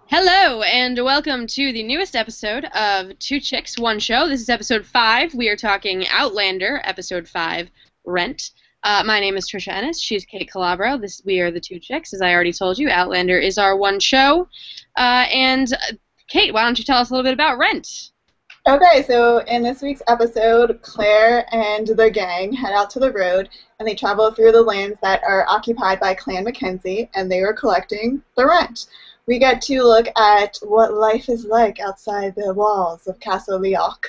Hello, and welcome to the newest episode of Two Chicks, One Show. This is episode 5. We are talking Outlander, episode 5, Rent. My name is Tricia Ennis. She's Kait Calabro. We are the Two Chicks, as I already told you. Outlander is our one show. Kait, why don't you tell us a little bit about Rent? Okay, so in this week's episode, Claire and the gang head out to the road, and they travel through the lands that are occupied by Clan Mackenzie, and they are collecting the rent. We get to look at what life is like outside the walls of Castle Leoch,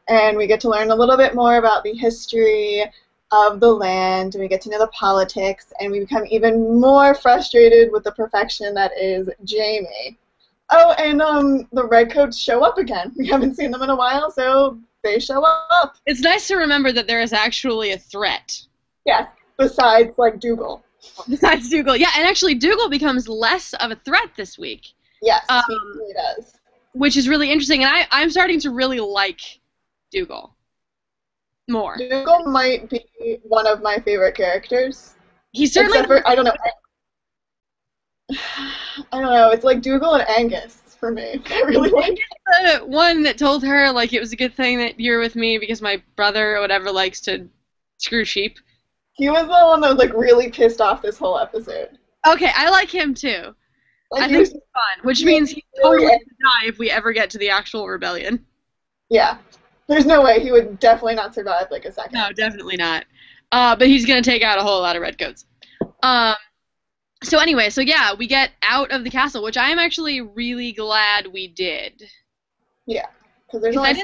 and we get to learn a little bit more about the history of the land, and we get to know the politics, and we become even more frustrated with the perfection that is Jamie. Oh, and the Redcoats show up again. We haven't seen them in a while, so they show up. It's nice to remember that there is actually a threat. Yes, besides, like, Dougal. Besides Dougal. Yeah, and actually Dougal becomes less of a threat this week. Yes, he really does. Which is really interesting, and I'm starting to really like Dougal more. Dougal might be one of my favorite characters. He's certainly... Except for, I don't know, it's like Dougal and Angus for me. I really like the one that told her, like, it was a good thing that you're with me because my brother or whatever likes to screw sheep. He was the one that was, like, really pissed off this whole episode. Okay, I like him too. Like, I think he's fun, which means he's totally going to die if we ever get to the actual rebellion. Yeah. There's no way. He would definitely not survive, like, a second. No, definitely not. But he's going to take out a whole lot of redcoats. So anyway, yeah, we get out of the castle, which I am actually really glad we did. Yeah, because there's only...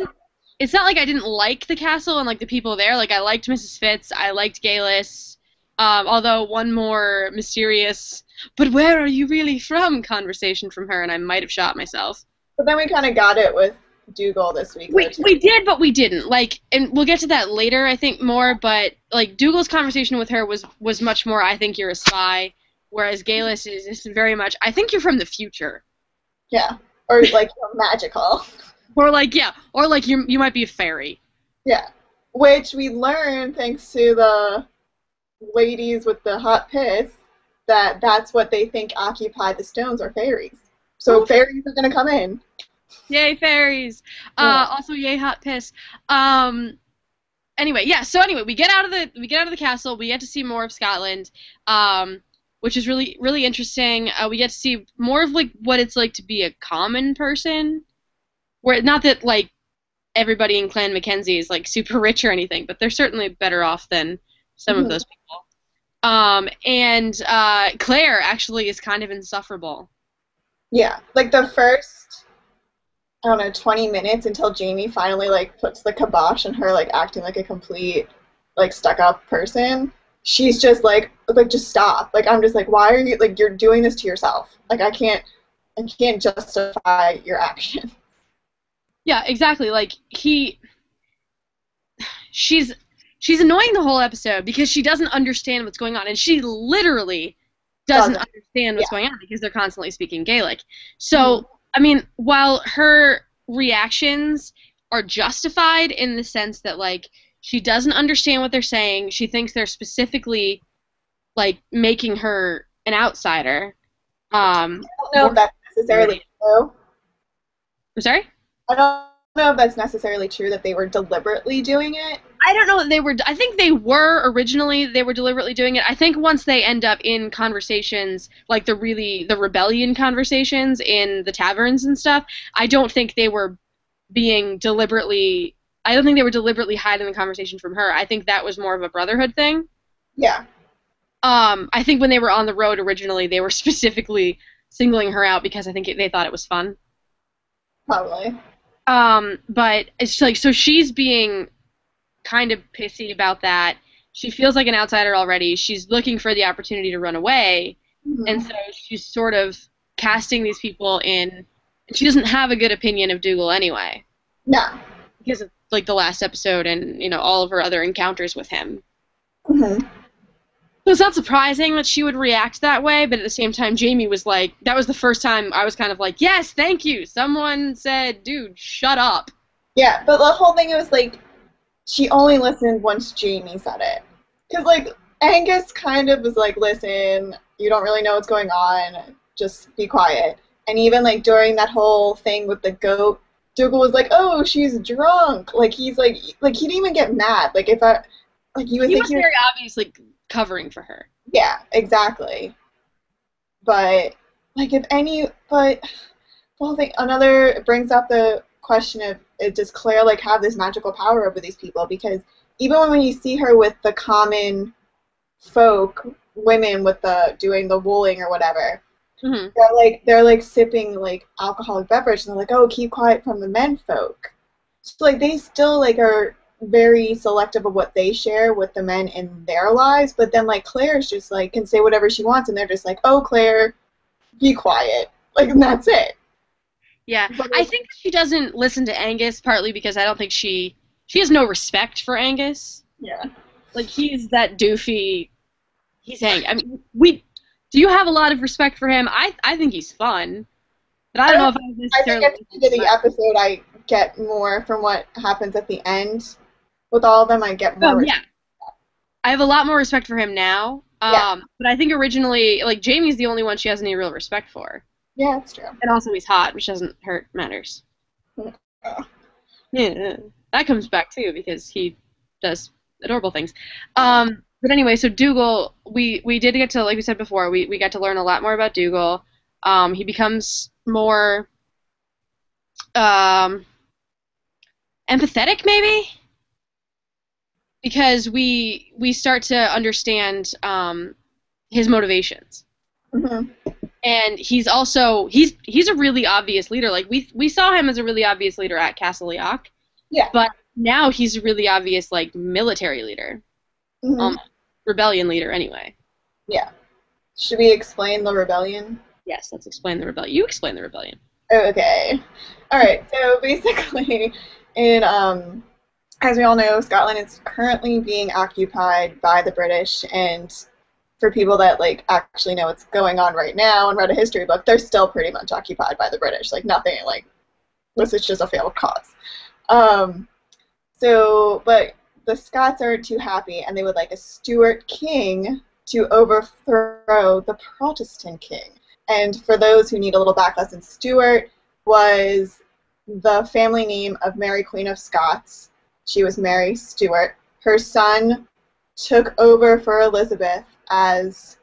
It's not like I didn't like the castle and, like, the people there. Like, I liked Mrs. Fitz, I liked Galis, although one more mysterious, but where are you really from conversation from her, and I might have shot myself. But then we kind of got it with Dougal this week. We did, but we didn't. Like, and we'll get to that later, I think, more, but, like, Dougal's conversation with her was much more, I think you're a spy, whereas Galis is very much, I think you're from the future. Yeah, or, like, you're magical. Or, like, yeah, or, like, you might be a fairy. Yeah, which we learn, thanks to the ladies with the hot piss, that's what they think occupy the stones are fairies. So fairies are going to come in. Yay, fairies! Yeah. Also, yay, hot piss. Anyway, yeah. So anyway, we get out of the castle. We get to see more of Scotland, which is really, really interesting. We get to see more of, like, what it's like to be a common person. Where, not that, like, everybody in Clan Mackenzie is, like, super rich or anything, but they're certainly better off than some of those people. And Claire actually is kind of insufferable. Yeah, like, the first, I don't know, 20 minutes until Jamie finally, like, puts the kibosh on her, like, acting like a complete, like, stuck-up person. She's just, like, just stop. Like, I'm just like, why are you, like, you're doing this to yourself. Like, I can't justify your action. Yeah, exactly. Like, she's annoying the whole episode because she doesn't understand what's going on, and she literally doesn't understand what's going on because they're constantly speaking Gaelic. So, I mean, while her reactions are justified in the sense that, like, she doesn't understand what they're saying, she thinks they're specifically, like, making her an outsider. I don't know if that's necessarily true. I'm sorry? I don't know if that's necessarily true that they were deliberately doing it. I don't know that they were. I think they were originally. They were deliberately doing it. I think once they end up in conversations like the rebellion conversations in the taverns and stuff, I don't think they were being deliberately. I don't think they were deliberately hiding the conversation from her. I think that was more of a brotherhood thing. Yeah. I think when they were on the road originally, they were specifically singling her out because I think they thought it was fun. Probably. But it's like, so she's being kind of pissy about that. She feels like an outsider already. She's looking for the opportunity to run away. And so she's sort of casting these people in. She doesn't have a good opinion of Dougal anyway. No. Because of, like, the last episode and, you know, all of her other encounters with him. So it's not surprising that she would react that way, but at the same time, Jamie was like, that was the first time I was kind of like, yes, thank you. Someone said, dude, shut up. Yeah, but the whole thing was like, she only listened once Jamie said it. Because, like, Angus kind of was like, listen, you don't really know what's going on, just be quiet. And even like during that whole thing with the goat, Dougal was like, "Oh, she's drunk." Like he's like he didn't even get mad. Like if I like you would He think was he would. very obviously covering for her. Yeah, exactly. But like if any, but the whole thing another it brings up the question of does Claire like have this magical power over these people? Because even when you see her with the common folk women with the doing the wooling or whatever, Hmm. they're like sipping like alcoholic beverage and they're like, oh, keep quiet from the men folk. So like they still like are very selective of what they share with the men in their lives, but then like Claire's just like can say whatever she wants and they're just like, oh, Claire, be quiet. Like and that's it. Yeah, But I like, think she doesn't listen to Angus partly because I don't think she has no respect for Angus. yeah. Like he's that doofy. He's Hank. I mean, we. Do you have a lot of respect for him? I think he's fun, but I I don't know don't if I I think necessarily. at the end of the episode I get more from what happens at the end with all of them. I get Oh more yeah, I have a lot more respect for him now. yeah. But I think originally, like Jamie's the only one she has any real respect for, Yeah, it's true. and also he's hot, which doesn't hurt matters. Uh, Yeah, that comes back too because he does adorable things. But anyway, so Dougal, we did get to, like we said before, we got to learn a lot more about Dougal. He becomes more um, empathetic, maybe, because we start to understand his motivations. mhm. And he's a really obvious leader. Like we saw him as a really obvious leader at Castle Leoch, Yeah. but now he's a really obvious like military leader, Mhm. rebellion leader anyway. Yeah. Should we explain the rebellion? Yes, let's explain the rebellion. You explain the rebellion. Okay. All right. So basically, in as we all know, Scotland is currently being occupied by the British, and for people that like actually know what's going on right now and read a history book, they're still pretty much occupied by the British. Like nothing like this is just a failed cause. Um, but the Scots aren't too happy, and they would like a Stuart king to overthrow the Protestant king. And for those who need a little back lesson, Stuart was the family name of Mary, Queen of Scots. She was Mary Stuart. Her son took over for Elizabeth as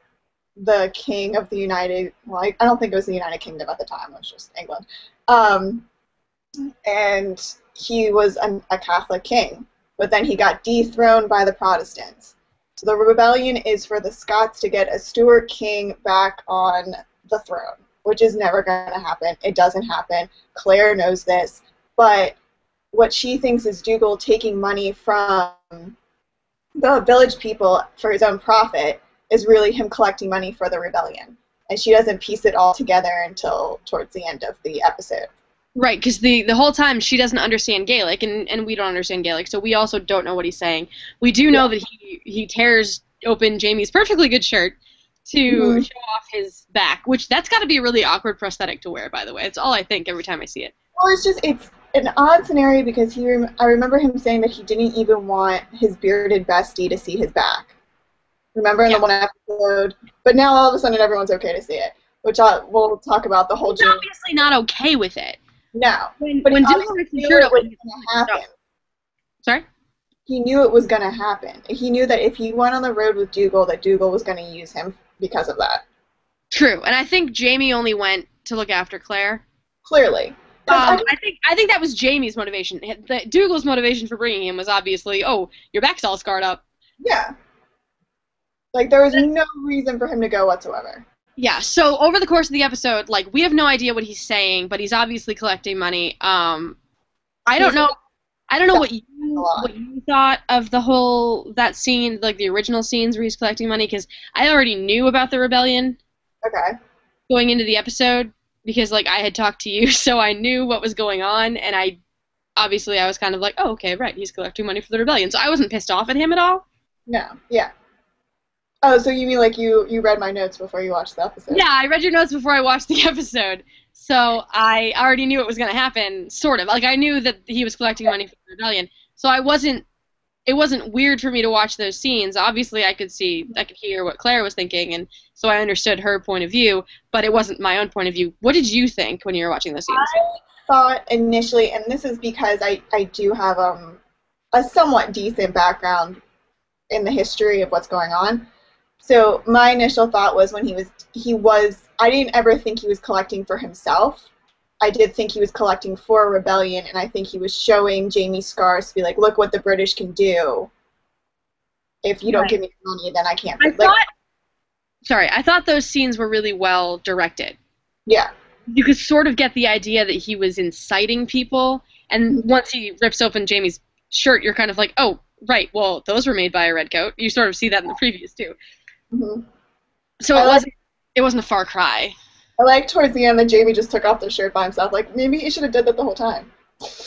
the king of the United. Well, I don't think it was the United Kingdom at the time. It was just England. Um, and he was a Catholic king, but then he got dethroned by the Protestants. So the rebellion is for the Scots to get a Stuart king back on the throne, which is never going to happen. It doesn't happen. Claire knows this, but what she thinks is Dougal taking money from the village people for his own profit is really him collecting money for the rebellion. And she doesn't piece it all together until towards the end of the episode. Right, because the whole time she doesn't understand Gaelic, and we don't understand Gaelic, so we also don't know what he's saying. We do know that he tears open Jamie's perfectly good shirt to show off his back, which that's got to be a really awkward prosthetic to wear, by the way. It's all I think every time I see it. Well, it's an odd scenario because I remember him saying that he didn't even want his bearded bestie to see his back. Remember in the one episode? But now all of a sudden everyone's okay to see it, which we'll talk about the whole He's obviously not okay with it. No. When Dougal rips his shirt open, it was going to happen. Sorry? He knew it was going to happen. He knew that if he went on the road with Dougal, that Dougal was going to use him because of that. True, and I think Jamie only went to look after Claire. Clearly. I think that was Jamie's motivation. Dougal's motivation for bringing him was obviously, oh, your back's all scarred up. Yeah. Like, there was no reason for him to go whatsoever. Yeah, so over the course of the episode, like, we have no idea what he's saying, but he's obviously collecting money. I don't know what you thought of that scene, like the original scenes where he's collecting money, because I already knew about the rebellion. Okay. Going into the episode, because like I had talked to you, so I knew what was going on, and I was kind of like, oh, okay, right, he's collecting money for the rebellion, so I wasn't pissed off at him at all. No, yeah. Oh, so you mean like you read my notes before you watched the episode? Yeah, I read your notes before I watched the episode, so I already knew it was going to happen, sort of. Like, I knew that he was collecting money for the rebellion, so I wasn't it wasn't weird for me to watch those scenes. Obviously, I could hear what Claire was thinking, and so I understood her point of view, but it wasn't my own point of view. What did you think when you were watching those scenes? I thought initially, and this is because I do have a somewhat decent background in the history of what's going on. So my initial thought was when I didn't ever think he was collecting for himself. I did think he was collecting for a rebellion, and I think he was showing Jamie's scars to be like, look what the British can do. If you don't give me money, then I can't. I thought those scenes were really well directed. Yeah. You could sort of get the idea that he was inciting people, and once he rips open Jamie's shirt, you're kind of like, oh, right, well, those were made by a redcoat. You sort of see that in the previews, too. Mm-hmm. So it wasn't a far cry. I like towards the end that Jamie just took off the shirt by himself. Like, maybe he should have did that the whole time.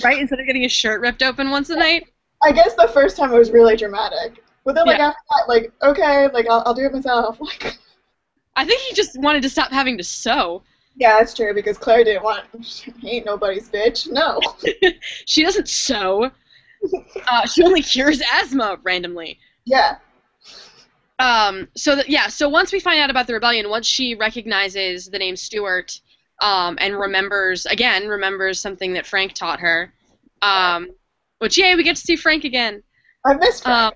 Right? Instead of getting his shirt ripped open once a night? I guess the first time it was really dramatic. But then, like, after that, like, okay, like, I'll do it myself. Like, I think he just wanted to stop having to sew. Yeah, that's true, because Claire didn't want... She ain't nobody's bitch. No. She doesn't sew. She only cures asthma randomly. Yeah. So once we find out about the rebellion, once she recognizes the name Stuart, and remembers something that Frank taught her, which, yay, we get to see Frank again. I missed Frank.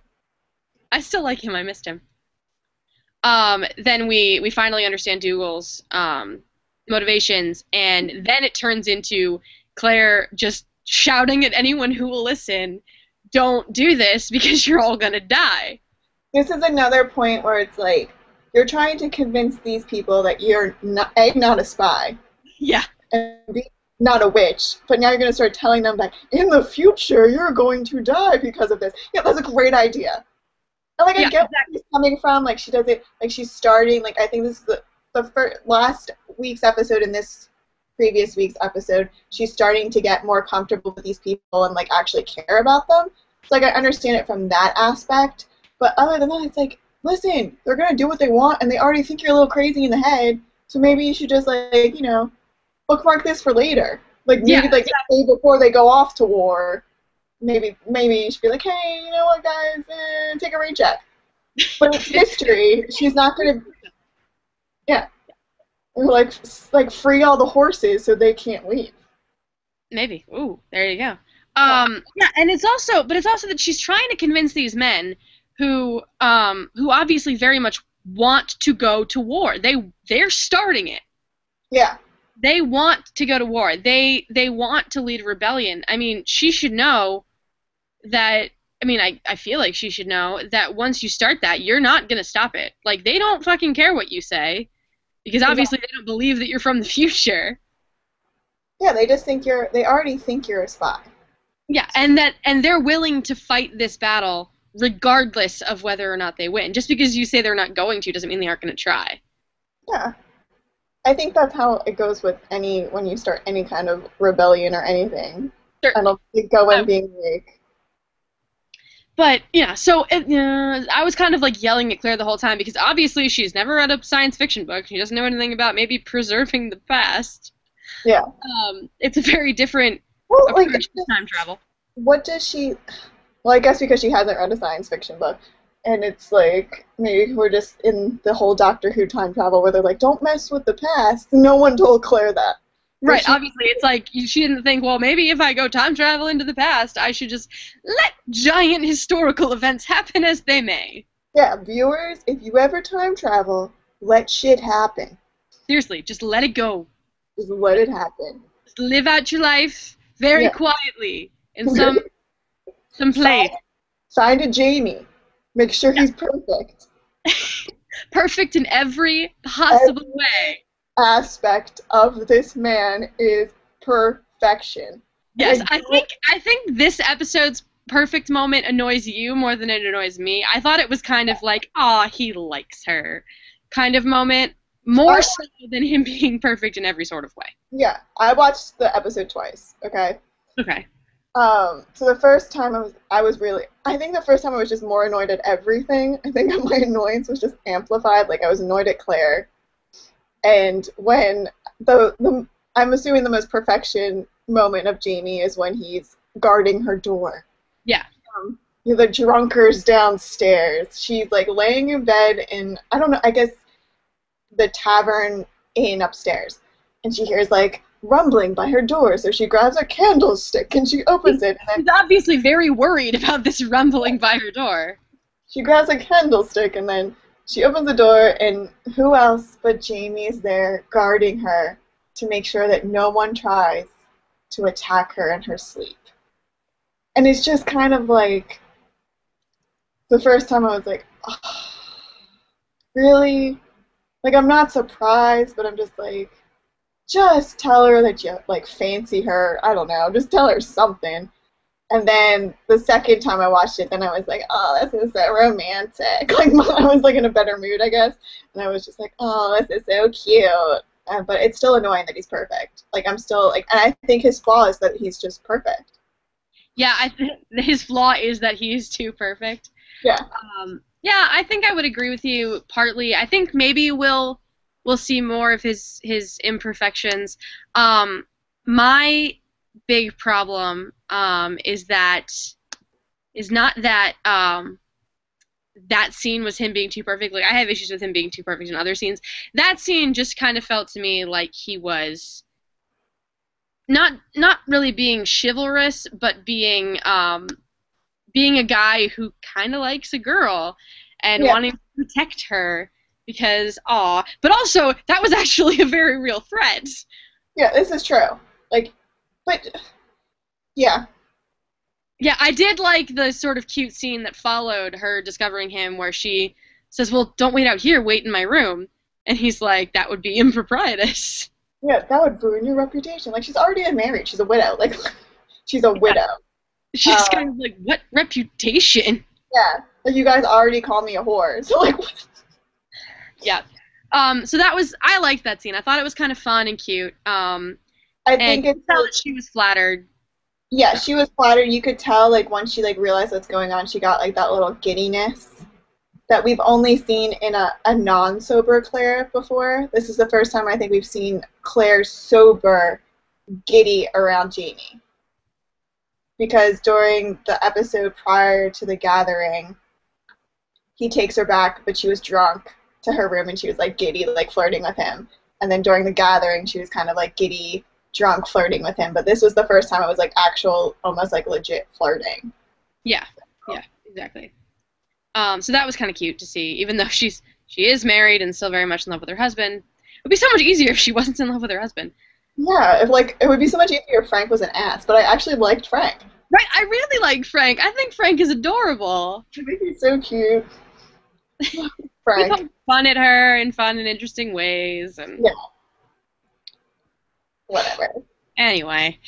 I still like him. I missed him. Then we finally understand Dougal's motivations, and then it turns into Claire just shouting at anyone who will listen, don't do this because you're all gonna die. This is another point where it's like, you're trying to convince these people that you're not a spy. Yeah. And B, not a witch. But now you're going to start telling them that in the future you're going to die because of this. Yeah, that's a great idea. And like, I get where she's coming from. Like, she does it, like, she's starting, like, I think this is the last week's episode and this previous week's episode, she's starting to get more comfortable with these people and, like, actually care about them. So, like, I understand it from that aspect. But other than that, it's like, listen, they're going to do what they want, and they already think you're a little crazy in the head, so maybe you should just, like, you know, bookmark this for later. Like, maybe, like, say before they go off to war, maybe you should be like, hey, you know what, guys, take a rain check. But it's history. She's not going to, yeah. Like, free all the horses so they can't leave. Maybe. Ooh, there you go. Yeah, and it's also that she's trying to convince these men who obviously very much want to go to war. They're starting it. Yeah. They want to go to war. They want to lead a rebellion. I mean, she should know that. I mean, I feel like she should know that once you start that, you're not gonna stop it. Like, they don't fucking care what you say, because obviously they don't believe that you're from the future. Yeah, they just think they already think you're a spy. Yeah, and they're willing to fight this battle regardless of whether or not they win. Just because you say they're not going to doesn't mean they aren't going to try. Yeah. I think that's how it goes with when you start any kind of rebellion or anything. Sure. I don't think go in being like... But, yeah, so I was kind of, like, yelling at Claire the whole time because obviously she's never read a science fiction book. She doesn't know anything about maybe preserving the past. Yeah. It's a very different approach to time travel. What does she... Well, I guess because she hasn't read a science fiction book. And it's like, maybe we're just in the whole Doctor Who time travel where they're like, don't mess with the past. No one told Claire that. Right, obviously, it's like, she didn't think, well, maybe if I go time travel into the past, I should just let giant historical events happen as they may. Yeah, viewers, if you ever time travel, let shit happen. Seriously, just let it go. Just let it happen. Just live out your life very quietly in some place. Sign to Jamie. Make sure he's perfect. Perfect in every possible way. Aspect of this man is perfection. Yes, I think this episode's perfect moment annoys you more than it annoys me. I thought it was kind of like, he likes her kind of moment, more so than him being perfect in every sort of way. Yeah, I watched the episode twice, okay? Okay. So the first time I was just more annoyed at everything. I think my annoyance was just amplified. Like, I was annoyed at Claire. And when I'm assuming the most perfection moment of Jamie is when he's guarding her door. Yeah. the drunkers downstairs. She's like laying in bed in, I don't know, I guess the tavern inn upstairs. And she hears like rumbling by her door, so she grabs a candlestick and she opens it. And She's obviously very worried about this rumbling by her door. she grabs a candlestick and then she opens the door, and who else but Jamie is there guarding her to make sure that no one tries to attack her in her sleep. And it's just kind of like, the first time I was like, oh, really? Like, I'm not surprised, but I'm just like, just tell her that you, like, fancy her. I don't know. Just tell her something. And then the second time I watched it, then I was like, oh, this is so romantic. Like, I was, like, in a better mood, I guess. And I was just like, oh, this is so cute. But it's still annoying that he's perfect. Like, I'm still, like, and I think his flaw is that he's just perfect. Yeah, his flaw is that he's too perfect. Yeah. Yeah, I think I would agree with you partly. I think maybe we'll see more of his imperfections. My big problem is not that that scene was him being too perfect. Like, I have issues with him being too perfect in other scenes. That scene just kind of felt to me like he was not really being chivalrous, but being a guy who kind of likes a girl and wanting to protect her because, but also that was actually a very real threat. Yeah, this is true. Like, but, yeah. Yeah, I did like the sort of cute scene that followed her discovering him where she says, well, don't wait out here, wait in my room. And he's like, that would be improprietous. Yeah, that would ruin your reputation. Like, she's already married. She's a widow. Like, she's a widow. She's kind of like, what reputation? Yeah, like, you guys already call me a whore. So, like, what? Yeah. So I liked that scene. I thought it was kind of fun and cute. I think it's that she was flattered. Yeah, she was flattered. You could tell, like, once she, like, realized what's going on, she got, like, that little giddiness that we've only seen in a non-sober Claire before. This is the first time I think we've seen Claire sober, giddy around Jamie. Because during the episode prior to the gathering, he takes her back, but she was drunk, to her room, and she was, like, giddy, like, flirting with him. And then during the gathering, she was kind of, like, giddy, drunk, flirting with him. But this was the first time it was, like, actual, almost, like, legit flirting. Yeah, exactly. So that was kind of cute to see, even though she is married and still very much in love with her husband. It would be so much easier if she wasn't in love with her husband. Yeah, it would be so much easier if Frank was an ass, but I actually liked Frank. Right, I really like Frank. I think Frank is adorable. I think he's so cute. Frank. He pokes fun at her in fun and interesting ways. And yeah. Whatever. Anyway,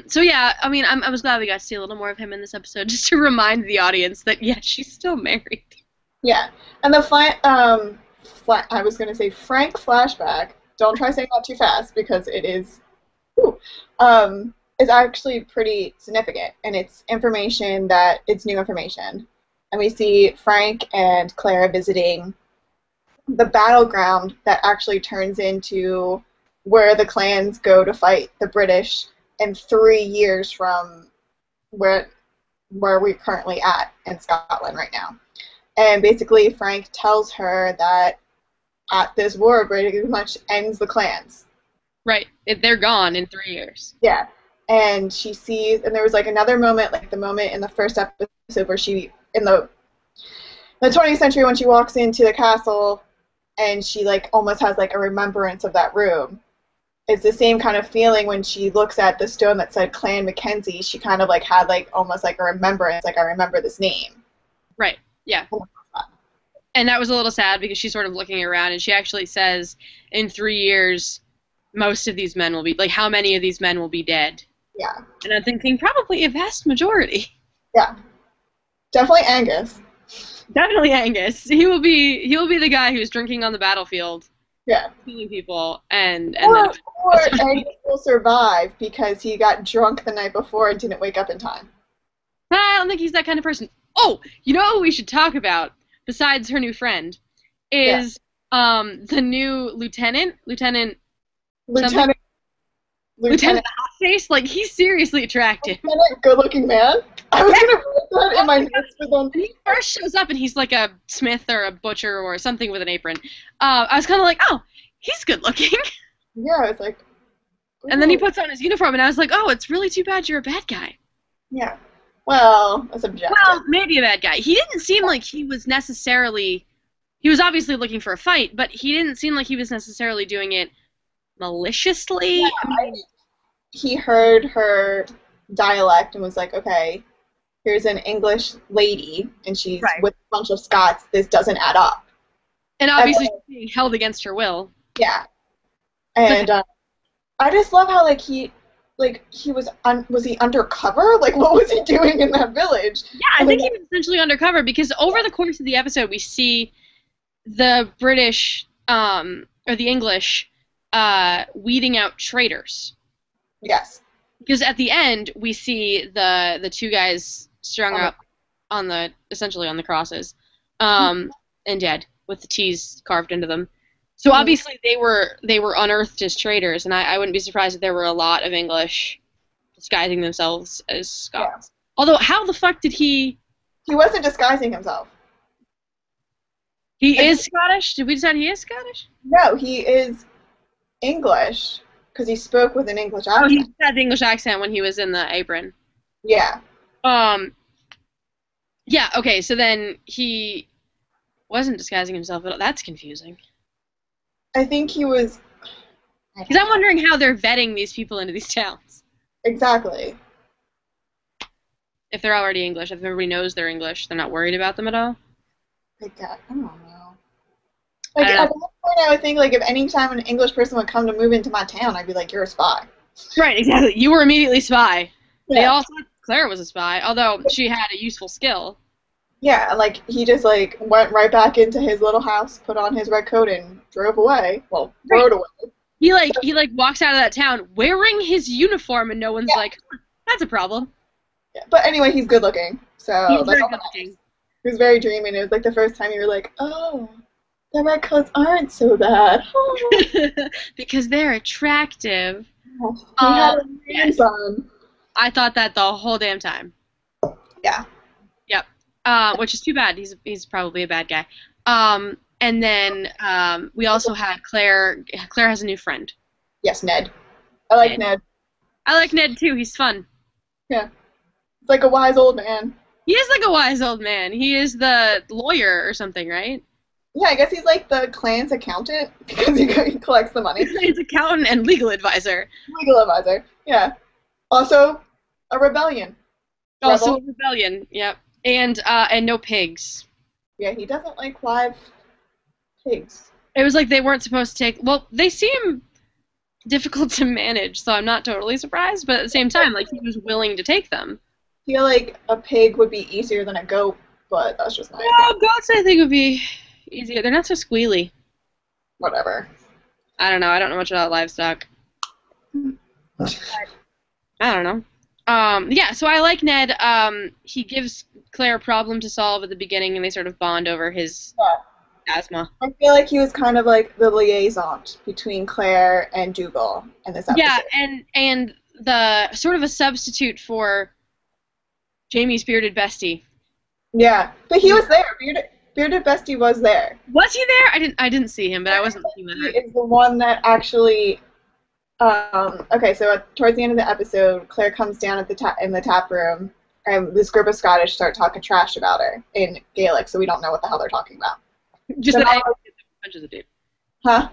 so yeah, I mean, I was glad we got to see a little more of him in this episode, just to remind the audience that, yeah, she's still married. Yeah, and the I was going to say Frank flashback, don't try saying that too fast, because it is, is actually pretty significant, and it's new information. And we see Frank and Claire visiting the battleground that actually turns into where the clans go to fight the British in 3 years from where we're currently at in Scotland right now. And basically Frank tells her that at this war pretty much ends the clans. Right. They're gone in 3 years. Yeah. And she sees, and there was like another moment, like the moment in the first episode where she, in the 20th century when she walks into the castle and she like almost has like a remembrance of that room. It's the same kind of feeling when she looks at the stone that said Clan Mackenzie. She kind of like had like almost like a remembrance, like I remember this name. Right. Yeah. And that was a little sad because she's sort of looking around and she actually says in 3 years most of these men will be, like, how many of these men will be dead? Yeah. And I'm thinking probably a vast majority. Yeah. Definitely Angus. Definitely Angus. He will be the guy who's drinking on the battlefield. Yeah. Killing people and or Angus will survive because he got drunk the night before and didn't wake up in time. I don't think he's that kind of person. Oh, you know what we should talk about besides her new friend is the new Lieutenant Hot Face. Like, he's seriously attractive. Lieutenant, good-looking man. I was gonna write that in my notes for them. When he first shows up and he's like a smith or a butcher or something with an apron, I was kind of like, oh, he's good looking. Yeah, I was like, ooh. And then he puts on his uniform, and I was like, oh, it's really too bad you're a bad guy. Yeah. Well, that's objective. Well, maybe a bad guy. He didn't seem like he was necessarily... He was obviously looking for a fight, but he didn't seem like he was necessarily doing it maliciously. Yeah, I mean, he heard her dialect and was like, okay, here's an English lady, and she's with a bunch of Scots. This doesn't add up. And obviously she's being held against her will. Yeah. And I just love how, like, he was he undercover? Like, what was he doing in that village? Yeah, I think he was essentially undercover because over the course of the episode, we see the British, or the English, weeding out traitors. Yes. Because at the end, we see the two guys strung up on essentially on the crosses, and dead, with the T's carved into them. So obviously they were unearthed as traitors, and I wouldn't be surprised if there were a lot of English disguising themselves as Scots. Yeah. Although, how the fuck did he... He wasn't disguising himself. He is Scottish? Did we decide he is Scottish? No, he is English, because he spoke with an English accent. Oh, he had the English accent when he was in the apron. Yeah. Yeah, okay, so then he wasn't disguising himself at all. That's confusing. I think he was... Because I'm wondering how they're vetting these people into these towns. Exactly. If they're already English, if everybody knows they're English, they're not worried about them at all? I don't know. Like, at that point, I would think, like, if any time an English person would come to move into my town, I'd be like, you're a spy. Right, exactly. You were immediately spy. Yeah. They all thought Claire was a spy, although she had a useful skill. Yeah, like, he just, like, went right back into his little house, put on his red coat, and drove away. Well, rode away. He walks out of that town wearing his uniform, and no one's like, that's a problem. Yeah, but anyway, he's good looking. So he's very good looking. He was very dreamy, and it was like the first time you were like, oh, the red coats aren't so bad. Because they're attractive. Yes. I thought that the whole damn time. Yeah. Yep. Which is too bad. He's probably a bad guy. And then we also had Claire. Claire has a new friend. Yes, Ned. I like Ned. I like Ned too. He's fun. Yeah. He's like a wise old man. He is like a wise old man. He is the lawyer or something, right? Yeah, I guess he's like the clan's accountant because he collects the money. He's accountant and legal advisor. Legal advisor, yeah. Also, a rebellion. Also a rebellion, yep. And no pigs. Yeah, he doesn't like live pigs. It was like they weren't supposed to take... Well, they seem difficult to manage, so I'm not totally surprised, but at the same time, like, he was willing to take them. I feel like a pig would be easier than a goat, but that's just my opinion. Goats I think would be easier. They're not so squealy. Whatever. I don't know. I don't know much about livestock. I don't know. Yeah, so I like Ned. He gives Claire a problem to solve at the beginning, and they sort of bond over his asthma. I feel like he was kind of like the liaison between Claire and Dougal in this episode. Yeah, and the sort of a substitute for Jamie's bearded bestie. Yeah, but he was there. Bearded bestie was there. Was he there? I didn't see him, but I wasn't looking at him. He is the one that actually. Okay, so towards the end of the episode, Claire comes down at in the tap room, and this group of Scottish start talking trash about her in Gaelic, so we don't know what the hell they're talking about. Just that Angus gets up and punches the dude. Huh?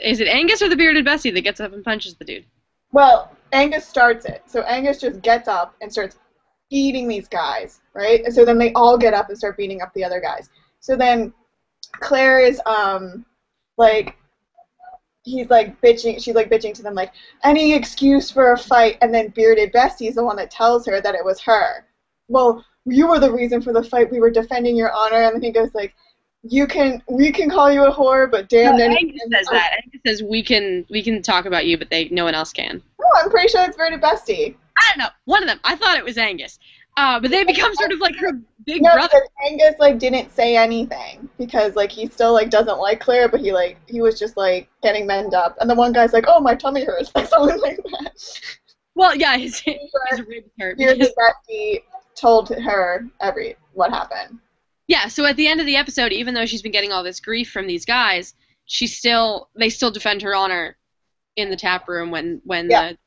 Is it Angus or the bearded bestie that gets up and punches the dude? Well, Angus starts it. So Angus just gets up and starts beating these guys, right? And so then they all get up and start beating up the other guys. So then Claire is, like, she's like bitching to them, like, any excuse for a fight, and then bearded bestie is the one that tells her that it was her. Well, you were the reason for the fight. We were defending your honor. And then he goes like, we can call you a whore, but damn. No, Angus says that. Angus says we can talk about you, but no one else can. No, I'm pretty sure it's bearded bestie. I don't know. One of them. I thought it was Angus. But they become sort of like her big no, brother. Because Angus like didn't say anything because like he still like doesn't like Claire, but he was just like getting manned up. And the one guy's like, oh, my tummy hurts, like something like that. Well, yeah, his ribs hurt. Bearded bestie told her what happened. Yeah, so at the end of the episode, even though she's been getting all this grief from these guys, they still defend her honor in the tap room when Yeah. the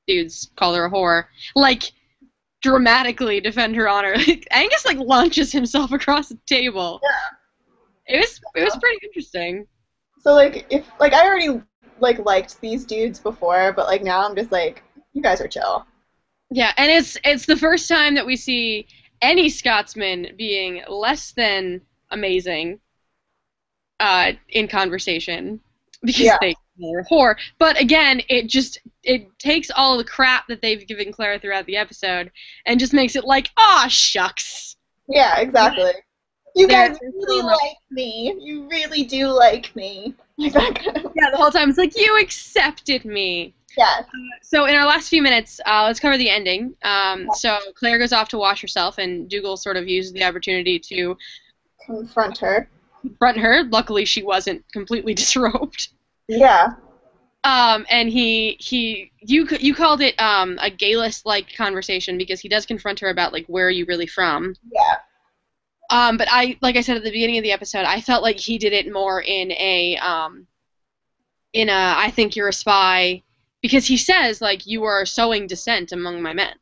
dudes call her a whore. Like, dramatically defend her honor. Like, Angus like launches himself across the table. Yeah. It was pretty interesting. So like if like I already like liked these dudes before, but like now I'm just like, you guys are chill. Yeah, and it's the first time that we see any Scotsman being less than amazing in conversation because they are a whore. But again, it takes all the crap that they've given Claire throughout the episode and just makes it like, aw, shucks. Yeah, exactly. You guys really like me. You really do like me. Like that kind of. Yeah, the whole time it's like, you accepted me. Yeah. So in our last few minutes, let's cover the ending. So Claire goes off to wash herself, and Dougal sort of uses the opportunity to confront her. Luckily, she wasn't completely disrobed. Yeah. And you called it a Gaelis-like conversation because he does confront her about like where are you really from. Yeah. But like I said at the beginning of the episode, I felt like he did it more in a I think you're a spy, because he says like you are sowing dissent among my men.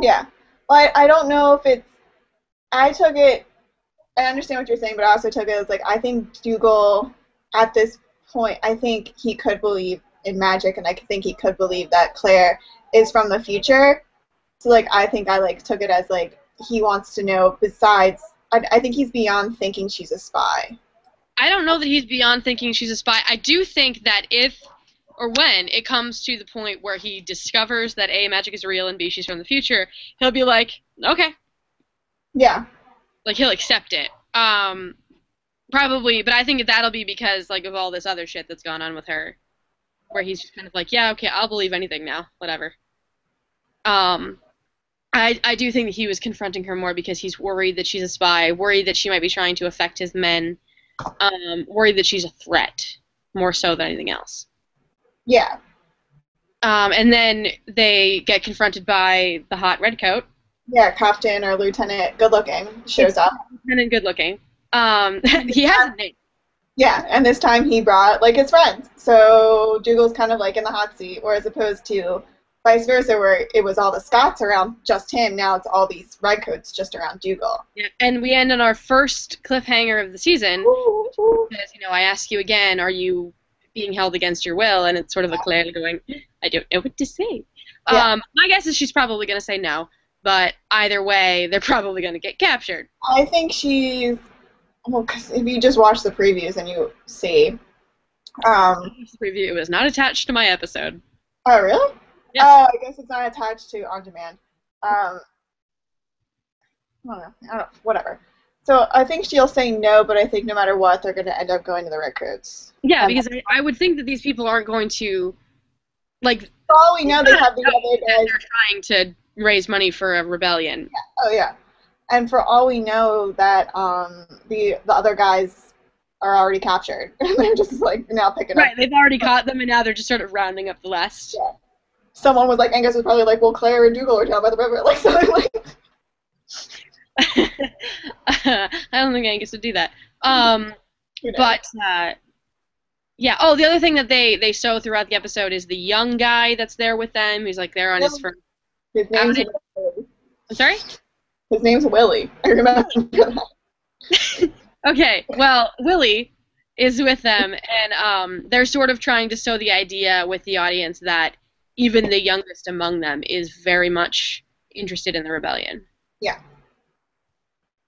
Yeah. Well, I don't know if it's. I took it. I understand what you're saying, but I also took it as like I think Dougal at this point, I think he could believe in magic, and I think he could believe that Claire is from the future. So like I think I like took it as like he wants to know. Besides, I think he's beyond thinking she's a spy. I don't know that he's beyond thinking she's a spy. I do think that if or when it comes to the point where he discovers that A, magic is real, and B, she's from the future, he'll be like, okay. Yeah. Like, he'll accept it. Probably, but I think that'll be because, like, of all this other shit that's gone on with her, where he's just kind of like, yeah, okay, I'll believe anything now, whatever. I do think that he was confronting her more because he's worried that she's a spy, worried that she might be trying to affect his men, worried that she's a threat, more so than anything else. Yeah. And then they get confronted by the hot redcoat. Yeah, Captain or Lieutenant Good-Looking shows up. Lieutenant Good-Looking. He has a name. Yeah, and this time he brought, like, his friends. So Dougal's kind of, like, in the hot seat, or as opposed to vice versa, where it was all the Scots around just him, now it's all these redcoats just around Dougal. Yeah, and we end on our first cliffhanger of the season. Because, I ask you again, are you being held against your will? And it's sort of a Claire going, I don't know what to say. Yeah. My guess is she's probably going to say no. But either way, they're probably going to get captured. I think she's... Well, because if you just watch the previews and you see... The preview, it was not attached to my episode. Oh, really? Yes. Oh, I guess it's not attached to On Demand. I don't know. Whatever. So I think she'll say no, but I think no matter what, they're going to end up going to the redcoats. Yeah, because I would think that these people aren't going to... Like, for all we know, they have the other guys... They're trying to raise money for a rebellion. Yeah. Oh, yeah. And for all we know, that the other guys are already captured. And they're just, like, now picking up. Right, they've already caught them, and now they're just sort of rounding up the rest. Yeah. Someone was like, Angus was probably like, well, Claire and Dougal are down by the river. Like, something like... I don't think Angus would do that. Yeah. Oh, the other thing that they show throughout the episode is the young guy that's there with them, who's, like, there on his first... His name's Willie. I'm sorry? His name's Willie. I remember that. Okay, well, Willie is with them, and they're sort of trying to sow the idea with the audience that even the youngest among them is very much interested in the rebellion. Yeah.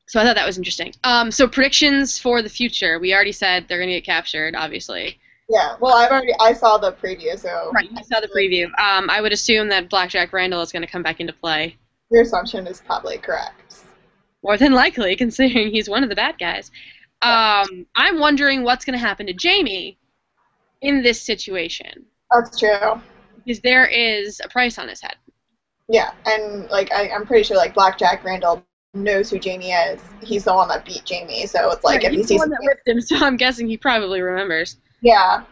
So I thought that was interesting. So predictions for the future. We already said they're going to get captured, obviously. Yeah, well, I saw the preview, so... Right, you saw the preview. I would assume that Blackjack Randall is going to come back into play. Your assumption is probably correct. More than likely, considering he's one of the bad guys. I'm wondering what's going to happen to Jamie in this situation. That's true. Because there is a price on his head. Yeah, and, like, I'm pretty sure, like, Blackjack Randall knows who Jamie is. He's the one that beat Jamie, so it's like... Right, if he he's the sees one that whipped him, so I'm guessing he probably remembers. Yeah,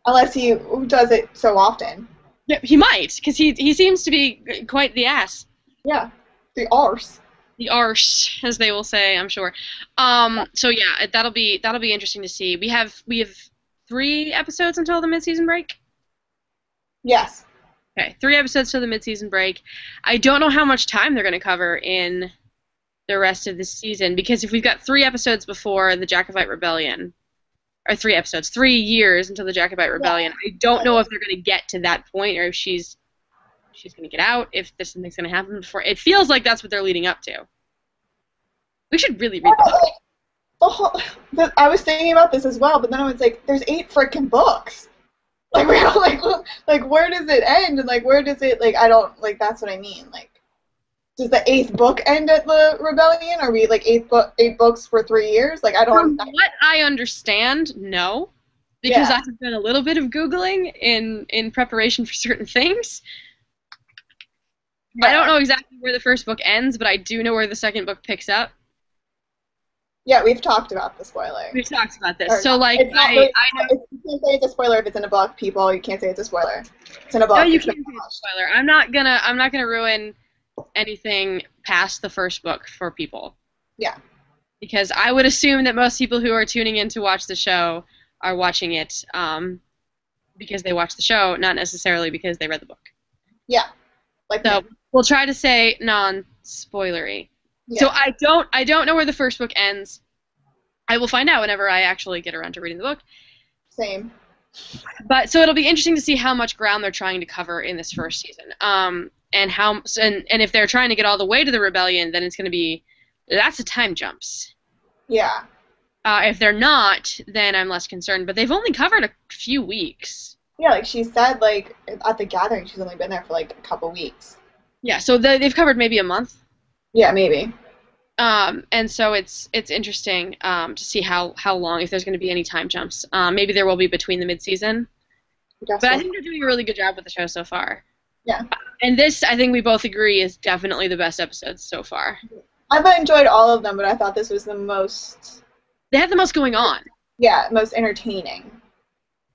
unless he does it so often. Yeah, he might, because he seems to be quite the ass. Yeah. The arse. The arse, as they will say, I'm sure. So yeah, that'll be interesting to see. We have 3 episodes until the mid-season break. Yes. Okay, 3 episodes till the mid-season break. I don't know how much time they're going to cover in the rest of the season, because if we've got 3 episodes before the Jacobite Rebellion, or 3 episodes, 3 years until the Jacobite Rebellion, I don't know if they're going to get to that point, or if she's going to get out, if this something's going to happen before. It feels like that's what they're leading up to. We should really read the book. I was thinking about this as well, but then I was like, there's 8 freaking books. Like, we don't, like, where does it end? And, like, where does it, like, I don't, like, that's what I mean. Like, does the 8th book end at the rebellion? Are we, like, 8 books for 3 years? Like, I don't... From what I understand, no. Because I have done a little bit of Googling in preparation for certain things. Yeah. I don't know exactly where the first book ends, but I do know where the second book picks up. Yeah, we've talked about the spoiler. We've talked about this. So, like, you can't say it's a spoiler if it's in a book, people. You can't say it's a spoiler. It's in a book. No, you can't say it's a spoiler. I'm not gonna ruin anything past the first book for people. Yeah. Because I would assume that most people who are tuning in to watch the show are watching it because they watch the show, not necessarily because they read the book. Yeah. So we'll try to say non-spoilery. Yeah. So I don't know where the first book ends. I will find out whenever I actually get around to reading the book. Same. But so it'll be interesting to see how much ground they're trying to cover in this first season. And if they're trying to get all the way to the rebellion, then it's going to be lots of time jumps. Yeah. If they're not, then I'm less concerned. But they've only covered a few weeks. Yeah, like she said, like at the gathering, she's only been there for like a couple weeks. Yeah, so they've covered maybe a month. Yeah, maybe. And so it's interesting to see how long, if there's going to be any time jumps. Maybe there will be between the mid-season. But I think they're doing a really good job with the show so far. Yeah. And this, I think we both agree, is definitely the best episode so far. I've enjoyed all of them, but I thought this was the most... They had the most going on. Yeah, most entertaining.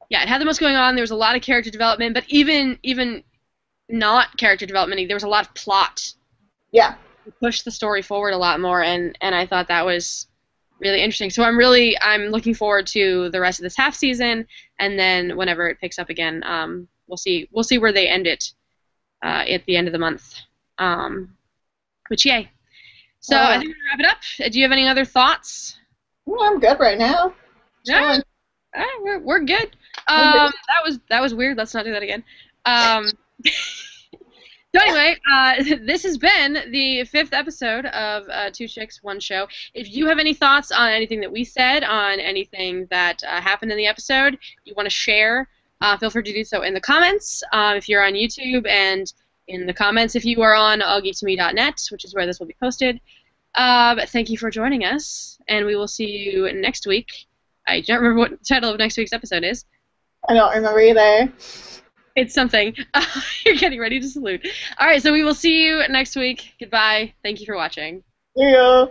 Yeah, it had the most going on. There was a lot of character development, but even not character development, there was a lot of plot. Yeah. It pushed the story forward a lot more, and I thought that was really interesting. So I'm looking forward to the rest of this half season, and then whenever it picks up again, we'll see where they end it at the end of the month. But yay. So I think we're gonna wrap it up. Do you have any other thoughts? Well, I'm good right now. Yeah. We're good. That was weird. Let's not do that again. So anyway, this has been the 5th episode of 2 Chicks, 1 Show. If you have any thoughts on anything that we said, on anything that happened in the episode, you want to share, feel free to do so in the comments. If you're on YouTube, and in the comments if you are on allgeektome.net, which is where this will be posted. But thank you for joining us, and we will see you next week. I don't remember what the title of next week's episode is. I don't remember either. It's something. You're getting ready to salute. All right, so we will see you next week. Goodbye. Thank you for watching. See ya.